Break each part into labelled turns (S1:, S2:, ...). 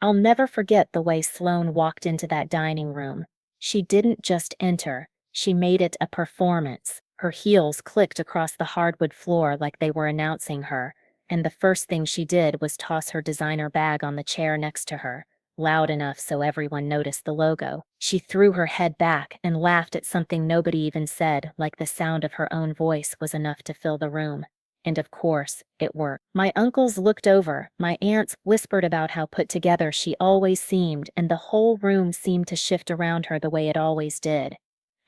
S1: I'll never forget the way Sloane walked into that dining room. She didn't just enter, she made it a performance. Her heels clicked across the hardwood floor like they were announcing her, and the first thing she did was toss her designer bag on the chair next to her, loud enough so everyone noticed the logo. She threw her head back and laughed at something nobody even said, like the sound of her own voice was enough to fill the room. And of course, it worked. My uncles looked over, my aunts whispered about how put together she always seemed, and the whole room seemed to shift around her the way it always did.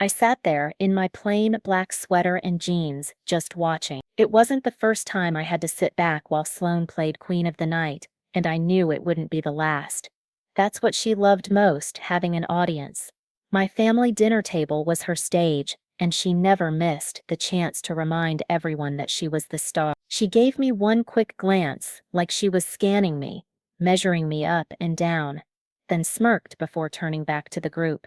S1: I sat there, in my plain black sweater and jeans, just watching. It wasn't the first time I had to sit back while Sloane played Queen of the Night, and I knew it wouldn't be the last. That's what she loved most, having an audience. My family dinner table was her stage, and she never missed the chance to remind everyone that she was the star. She gave me one quick glance, like she was scanning me, measuring me up and down, then smirked before turning back to the group.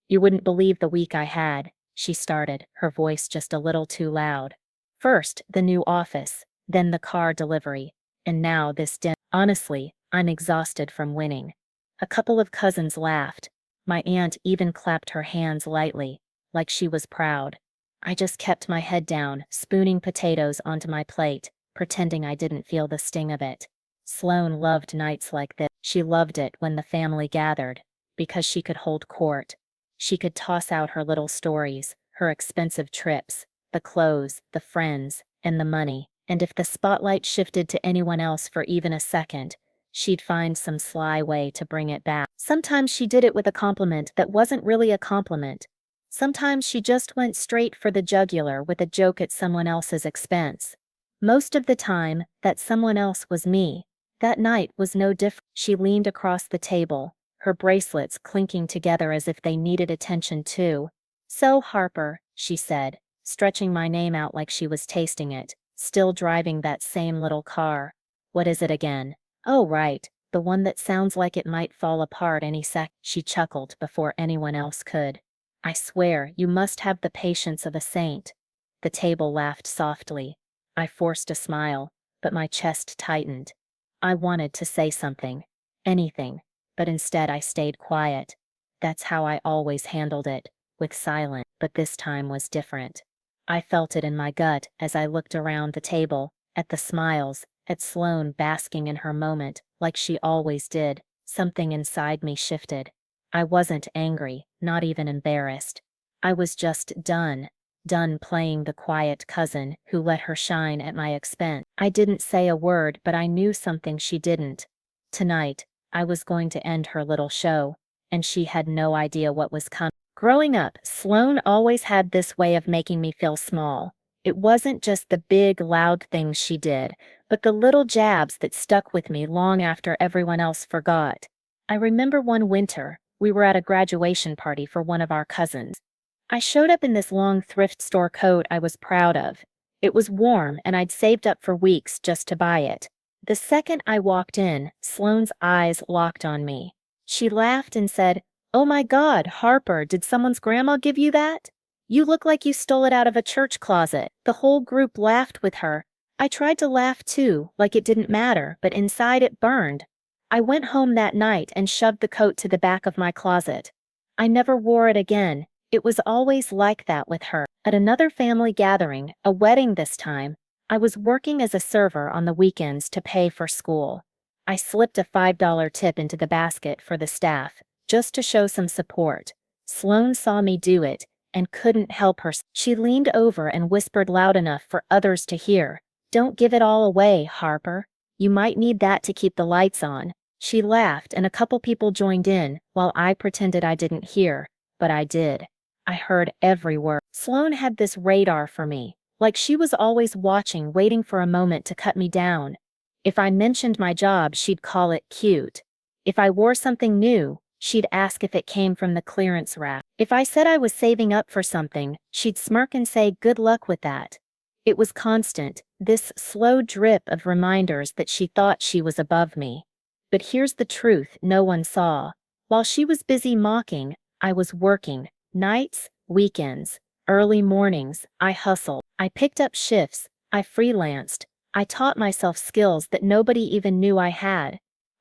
S1: "You wouldn't believe the week I had," she started, her voice just a little too loud. "First, the new office, then the car delivery, and now this dinner. Honestly, I'm exhausted from winning." A couple of cousins laughed. My aunt even clapped her hands lightly, like she was proud. I just kept my head down, spooning potatoes onto my plate, pretending I didn't feel the sting of it. Sloane loved nights like this. She loved it when the family gathered, because she could hold court. She could toss out her little stories, her expensive trips, the clothes, the friends, and the money, and if the spotlight shifted to anyone else for even a second, she'd find some sly way to bring it back. Sometimes she did it with a compliment that wasn't really a compliment. Sometimes she just went straight for the jugular with a joke at someone else's expense. Most of the time, that someone else was me. That night was no different. She leaned across the table, her bracelets clinking together as if they needed attention too. "So, Harper," she said, stretching my name out like she was tasting it, still driving that same little car. "What is it again?" "Oh, right, the one that sounds like it might fall apart any sec." She chuckled before anyone else could. "I swear, you must have the patience of a saint." The table laughed softly. I forced a smile, but my chest tightened. I wanted to say something, anything, but instead I stayed quiet. That's how I always handled it, with silence, but this time was different. I felt it in my gut as I looked around the table, at the smiles, at Sloane basking in her moment, like she always did. Something inside me shifted. I wasn't angry, not even embarrassed. I was just done playing the quiet cousin who let her shine at my expense. I didn't say a word, but I knew something she didn't. Tonight, I was going to end her little show, and she had no idea what was coming. Growing up, Sloane always had this way of making me feel small. It wasn't just the big, loud things she did, but the little jabs that stuck with me long after everyone else forgot. I remember one winter, we were at a graduation party for one of our cousins. I showed up in this long thrift store coat I was proud of. It was warm, and I'd saved up for weeks just to buy it. The second I walked in, Sloane's eyes locked on me. She laughed and said, "Oh my God, Harper, did someone's grandma give you that? You look like you stole it out of a church closet." The whole group laughed with her. I tried to laugh too, like it didn't matter, but inside it burned. I went home that night and shoved the coat to the back of my closet. I never wore it again. It was always like that with her. At another family gathering, a wedding this time, I was working as a server on the weekends to pay for school. I slipped a $5 tip into the basket for the staff, just to show some support. Sloane saw me do it and couldn't help her. She leaned over and whispered loud enough for others to hear, "Don't give it all away, Harper. You might need that to keep the lights on." She laughed and a couple people joined in, while I pretended I didn't hear, but I did. I heard every word. Sloane had this radar for me, like she was always watching, waiting for a moment to cut me down. If I mentioned my job, she'd call it cute. If I wore something new, she'd ask if it came from the clearance rack. If I said I was saving up for something, she'd smirk and say, "Good luck with that." It was constant, this slow drip of reminders that she thought she was above me. But here's the truth no one saw. While she was busy mocking, I was working. Nights, weekends, early mornings, I hustled. I picked up shifts, I freelanced, I taught myself skills that nobody even knew I had.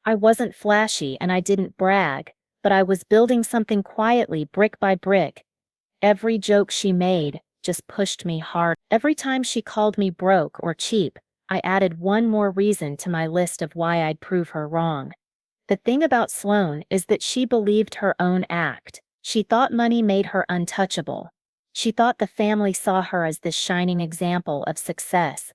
S1: I wasn't flashy and I didn't brag, but I was building something quietly, brick by brick. Every joke she made just pushed me hard. Every time she called me broke or cheap, I added one more reason to my list of why I'd prove her wrong. The thing about Sloane is that she believed her own act. She thought money made her untouchable. She thought the family saw her as this shining example of success.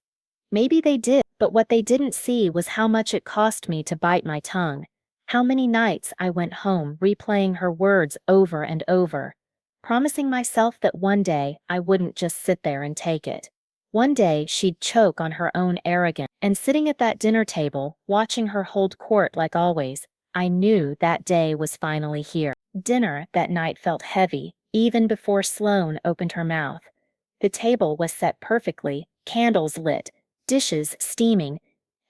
S1: Maybe they did, but what they didn't see was how much it cost me to bite my tongue. How many nights I went home replaying her words over and over, promising myself that one day I wouldn't just sit there and take it. One day she'd choke on her own arrogance, and sitting at that dinner table, watching her hold court like always, I knew that day was finally here. Dinner that night felt heavy, even before Sloane opened her mouth. The table was set perfectly, candles lit, dishes steaming,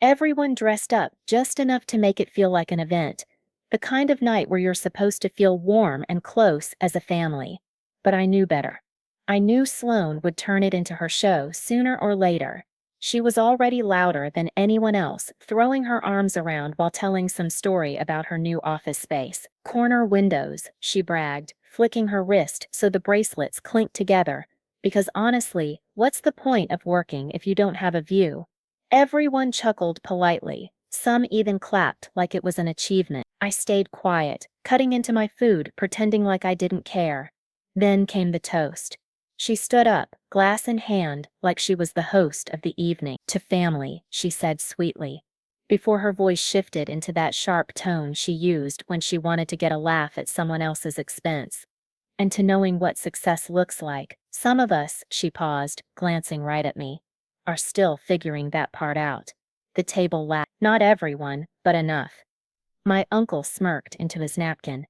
S1: everyone dressed up just enough to make it feel like an event. The kind of night where you're supposed to feel warm and close as a family. But I knew better. I knew Sloane would turn it into her show sooner or later. She was already louder than anyone else, throwing her arms around while telling some story about her new office space. Corner windows, she bragged, flicking her wrist so the bracelets clinked together. Because honestly, what's the point of working if you don't have a view? Everyone chuckled politely. Some even clapped like it was an achievement. I stayed quiet, cutting into my food, pretending like I didn't care. Then came the toast. She stood up, glass in hand, like she was the host of the evening. To family, she said sweetly, before her voice shifted into that sharp tone she used when she wanted to get a laugh at someone else's expense. And to knowing what success looks like, some of us, she paused, glancing right at me, are still figuring that part out. The table laughed. Not everyone, but enough. My uncle smirked into his napkin.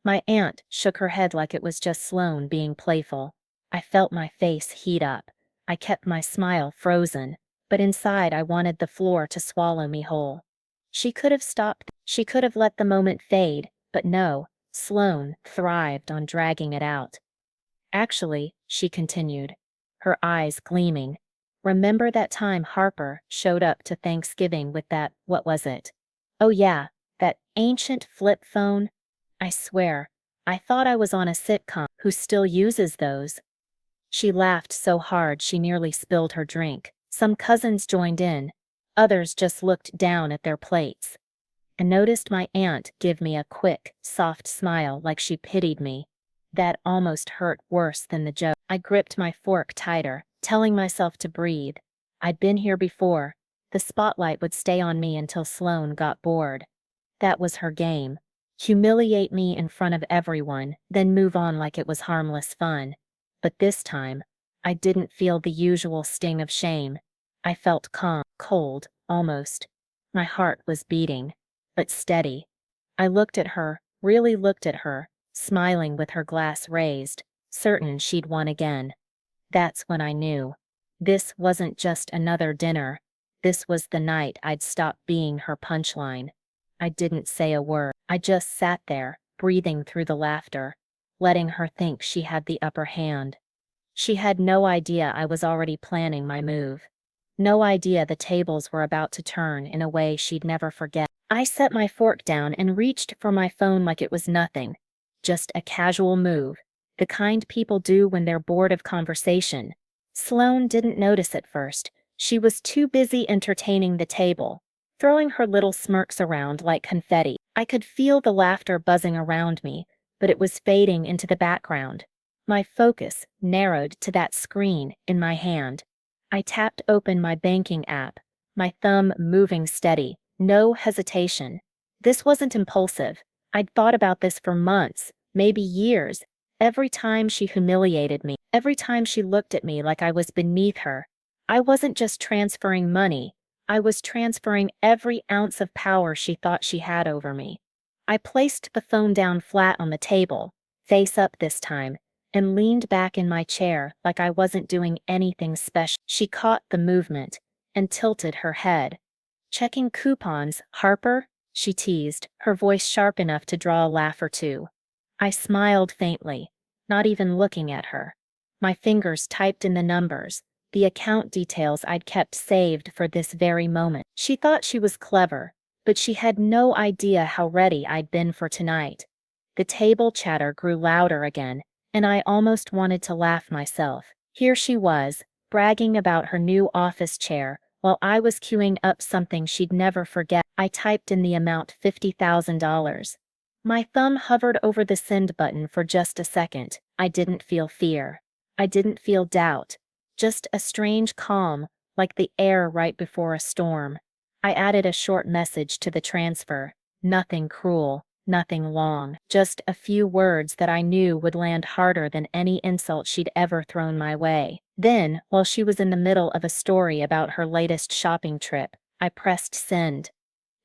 S1: My aunt shook her head like it was just Sloane being playful. I felt my face heat up. I kept my smile frozen, but inside I wanted the floor to swallow me whole. She could have stopped. She could have let the moment fade, but no, Sloane thrived on dragging it out. Actually, she continued, her eyes gleaming, remember that time Harper showed up to Thanksgiving with that, what was it? Oh yeah, that ancient flip phone? I swear, I thought I was on a sitcom. Who still uses those? She laughed so hard she nearly spilled her drink. Some cousins joined in. Others just looked down at their plates. I noticed my aunt give me a quick, soft smile like she pitied me. That almost hurt worse than the joke. I gripped my fork tighter, telling myself to breathe. I'd been here before. The spotlight would stay on me until Sloane got bored. That was her game. Humiliate me in front of everyone, then move on like it was harmless fun. But this time, I didn't feel the usual sting of shame. I felt calm, cold, almost. My heart was beating, but steady. I looked at her, really looked at her, smiling with her glass raised, certain she'd won again. That's when I knew. This wasn't just another dinner. This was the night I'd stop being her punchline. I didn't say a word. I just sat there, breathing through the laughter, letting her think she had the upper hand. She had no idea I was already planning my move. No idea the tables were about to turn in a way she'd never forget. I set my fork down and reached for my phone like it was nothing. Just a casual move, the kind people do when they're bored of conversation. Sloane didn't notice at first. She was too busy entertaining the table, throwing her little smirks around like confetti. I could feel the laughter buzzing around me, but it was fading into the background. My focus narrowed to that screen in my hand. I tapped open my banking app, my thumb moving steady, no hesitation. This wasn't impulsive. I'd thought about this for months, maybe years. Every time she humiliated me, every time she looked at me like I was beneath her, I wasn't just transferring money, I was transferring every ounce of power she thought she had over me. I placed the phone down flat on the table, face up this time, and leaned back in my chair like I wasn't doing anything special. She caught the movement and tilted her head. Checking coupons, Harper? She teased, her voice sharp enough to draw a laugh or two. I smiled faintly, not even looking at her. My fingers typed in the numbers, the account details I'd kept saved for this very moment. She thought she was clever, but she had no idea how ready I'd been for tonight. The table chatter grew louder again, and I almost wanted to laugh myself. Here she was, bragging about her new office chair, while I was queuing up something she'd never forget. I typed in the amount $50,000. My thumb hovered over the send button for just a second. I didn't feel fear. I didn't feel doubt. Just a strange calm, like the air right before a storm. I added a short message to the transfer. Nothing cruel, nothing long, just a few words that I knew would land harder than any insult she'd ever thrown my way. Then, while she was in the middle of a story about her latest shopping trip, I pressed send.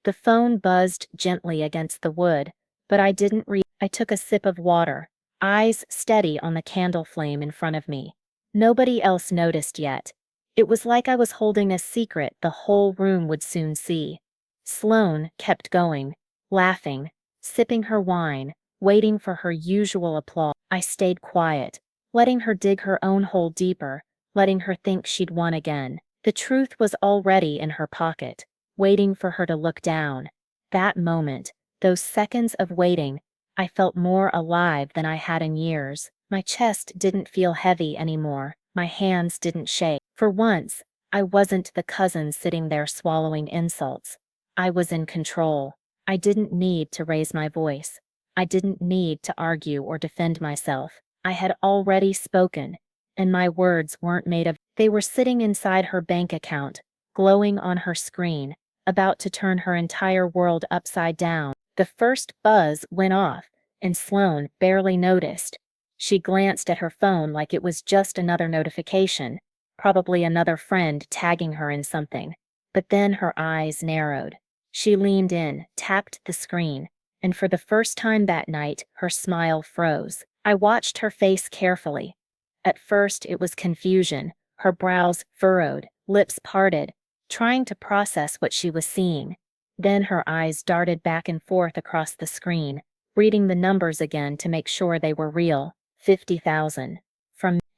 S1: The phone buzzed gently against the wood, but I didn't read. I took a sip of water, eyes steady on the candle flame in front of me. Nobody else noticed yet. It was like I was holding a secret the whole room would soon see. Sloane kept going, laughing, sipping her wine, waiting for her usual applause. I stayed quiet, letting her dig her own hole deeper, letting her think she'd won again. The truth was already in her pocket, waiting for her to look down. That moment, those seconds of waiting, I felt more alive than I had in years. My chest didn't feel heavy anymore. My hands didn't shake. For once, I wasn't the cousin sitting there swallowing insults. I was in control. I didn't need to raise my voice. I didn't need to argue or defend myself. I had already spoken, and my words weren't made of. They were sitting inside her bank account, glowing on her screen, about to turn her entire world upside down. The first buzz went off, and Sloane barely noticed. She glanced at her phone like it was just another notification, probably another friend tagging her in something. But then her eyes narrowed. She leaned in, tapped the screen, and for the first time that night, her smile froze. I watched her face carefully. At first it was confusion, her brows furrowed, lips parted, trying to process what she was seeing. Then her eyes darted back and forth across the screen, reading the numbers again to make sure they were real. 50,000.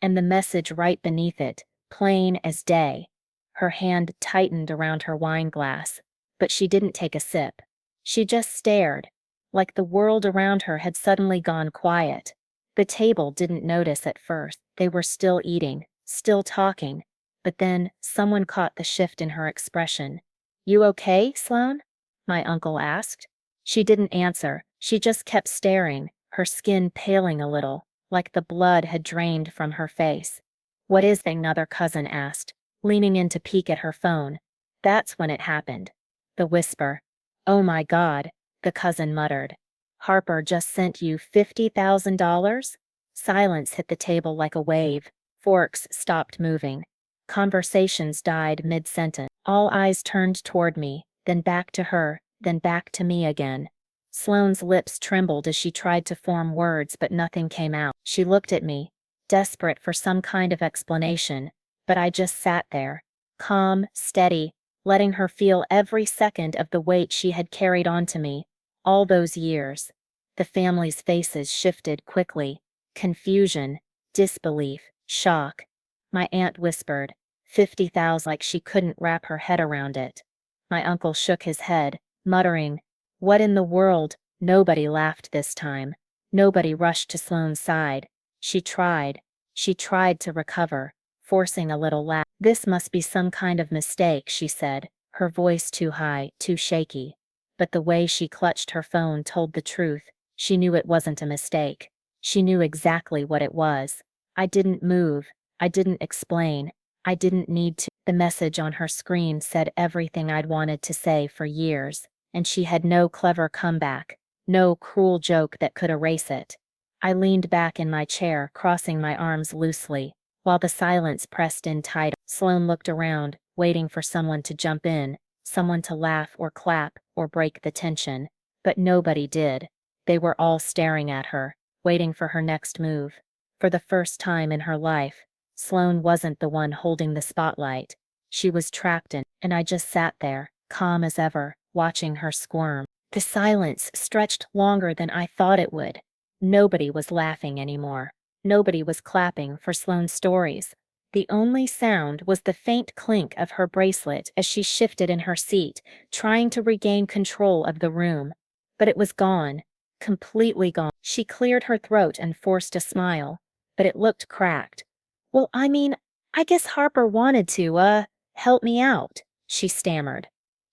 S1: And the message right beneath it, plain as day. Her hand tightened around her wine glass, but she didn't take a sip. She just stared, like the world around her had suddenly gone quiet. The table didn't notice at first. They were still eating, still talking, but then someone caught the shift in her expression. "You okay, Sloane?" my uncle asked. She didn't answer. She just kept staring, her skin paling a little, like the blood had drained from her face. "What is it?" another cousin asked, leaning in to peek at her phone. That's when it happened. The whisper. "Oh my God," the cousin muttered. "Harper just sent you $50,000? Silence hit the table like a wave. Forks stopped moving. Conversations died mid-sentence. All eyes turned toward me, then back to her, then back to me again. Sloane's lips trembled as she tried to form words, but nothing came out. She looked at me, desperate for some kind of explanation, but I just sat there, calm, steady, letting her feel every second of the weight she had carried onto me, all those years. The family's faces shifted quickly. Confusion, disbelief, shock. My aunt whispered, 50,000, like she couldn't wrap her head around it. My uncle shook his head, muttering, "What in the world?" Nobody laughed this time. Nobody rushed to Sloane's side. She tried to recover, forcing a little laugh. "This must be some kind of mistake," she said, her voice too high, too shaky. But the way she clutched her phone told the truth. She knew it wasn't a mistake. She knew exactly what it was. I didn't move. I didn't explain. I didn't need to. The message on her screen said everything I'd wanted to say for years, and she had no clever comeback, no cruel joke that could erase it. I leaned back in my chair, crossing my arms loosely, while the silence pressed in tighter. Sloane looked around, waiting for someone to jump in, someone to laugh or clap or break the tension. But nobody did. They were all staring at her, waiting for her next move. For the first time in her life, Sloane wasn't the one holding the spotlight. She was trapped in, and I just sat there, calm as ever, watching her squirm. The silence stretched longer than I thought it would. Nobody was laughing anymore. Nobody was clapping for Sloane's stories. The only sound was the faint clink of her bracelet as she shifted in her seat, trying to regain control of the room. But it was gone. Completely gone. She cleared her throat and forced a smile, but it looked cracked. Well, I guess Harper wanted to, help me out, she stammered.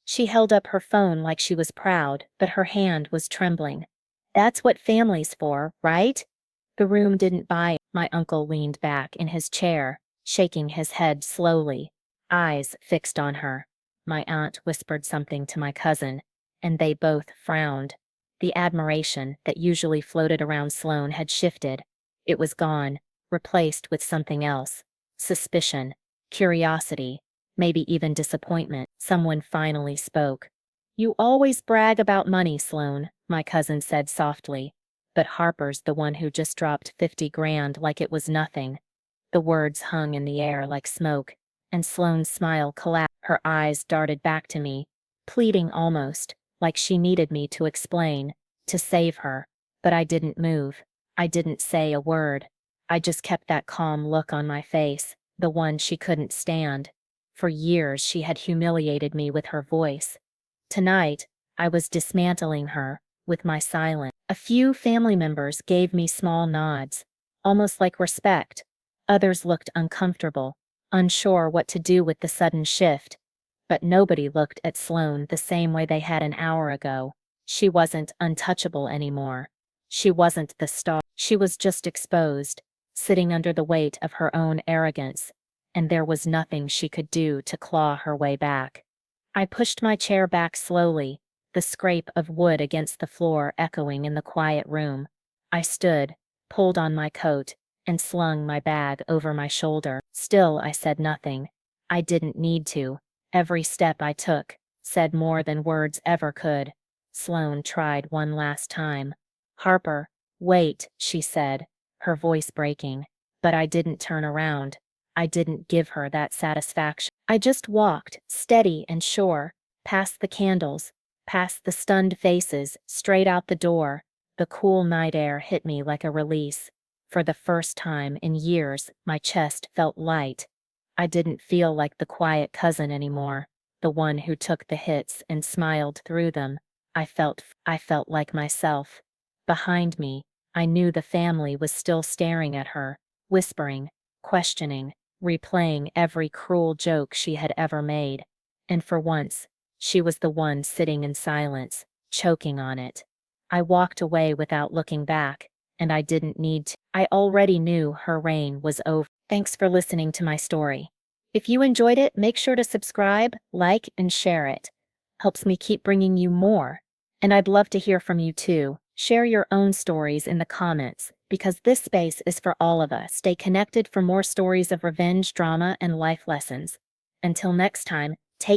S1: She held up her phone like she was proud, but her hand was trembling. That's what family's for, right? The room didn't buy it. My uncle leaned back in his chair, shaking his head slowly, eyes fixed on her. My aunt whispered something to my cousin, and they both frowned. The admiration that usually floated around Sloane had shifted. It was gone, replaced with something else. Suspicion, curiosity, maybe even disappointment. Someone finally spoke. You always brag about money, Sloane, my cousin said softly. But Harper's the one who just dropped 50 grand like it was nothing. The words hung in the air like smoke, and Sloane's smile collapsed. Her eyes darted back to me, pleading almost, like she needed me to explain, to save her. But I didn't move. I didn't say a word. I just kept that calm look on my face, the one she couldn't stand. For years she had humiliated me with her voice. Tonight, I was dismantling her, with my silence. A few family members gave me small nods, almost like respect. Others looked uncomfortable, unsure what to do with the sudden shift. But nobody looked at Sloane the same way they had an hour ago. She wasn't untouchable anymore. She wasn't the star. She was just exposed, sitting under the weight of her own arrogance, and there was nothing she could do to claw her way back. I pushed my chair back slowly, the scrape of wood against the floor echoing in the quiet room. I stood, pulled on my coat, and slung my bag over my shoulder. Still, I said nothing. I didn't need to. Every step I took said more than words ever could. Sloane tried one last time. Harper, wait, she said, her voice breaking. But I didn't turn around. I didn't give her that satisfaction. I just walked, steady and sure, past the candles, past the stunned faces, straight out the door. The cool night air hit me like a release. For the first time in years, my chest felt light. I didn't feel like the quiet cousin anymore, the one who took the hits and smiled through them. I felt like myself. Behind me, I knew the family was still staring at her, whispering, questioning, replaying every cruel joke she had ever made. And for once, she was the one sitting in silence, choking on it. I walked away without looking back, and I didn't need to. I already knew her reign was over. Thanks for listening to my story. If you enjoyed it, make sure to subscribe, like, and share it. Helps me keep bringing you more. And I'd love to hear from you too. Share your own stories in the comments, because this space is for all of us. Stay connected for more stories of revenge, drama, and life lessons. Until next time, take